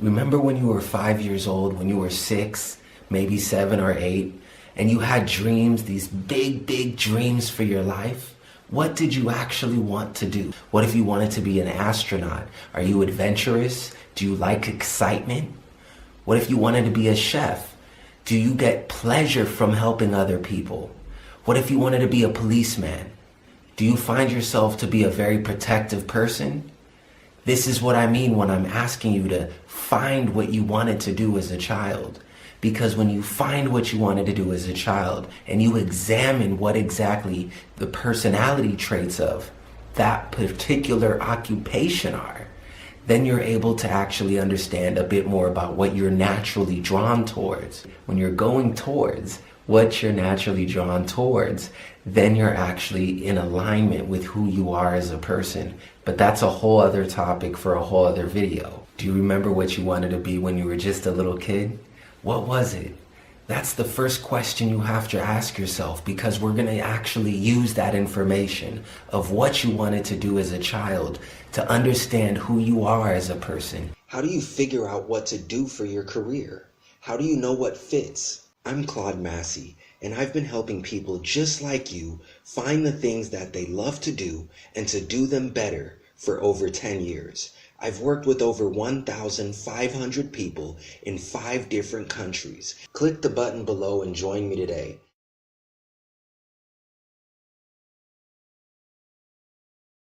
Remember when you were 5 years old, when you were 6, maybe 7 or 8, and you had dreams, these big, big dreams for your life? What did you actually want to do? What if you wanted to be an astronaut? Are you adventurous? Do you like excitement? What if you wanted to be a chef? Do you get pleasure from helping other people? What if you wanted to be a policeman? Do you find yourself to be a very protective person? This is what I mean when I'm asking you to find what you wanted to do as a child. Because when you find what you wanted to do as a child and you examine what exactly the personality traits of that particular occupation are, then you're able to actually understand a bit more about what you're naturally drawn towards. When you're going towards what you're naturally drawn towards, then you're actually in alignment with who you are as a person. But that's a whole other topic for a whole other video. Do you remember what you wanted to be when you were just a little kid? What was it? That's the first question you have to ask yourself, because we're going to actually use that information of what you wanted to do as a child to understand who you are as a person. How do you figure out what to do for your career? How do you know what fits? I'm Claude Massey, and I've been helping people just like you find the things that they love to do and to do them better for over 10 years. I've worked with over 1,500 people in 5 different countries. Click the button below and join me today.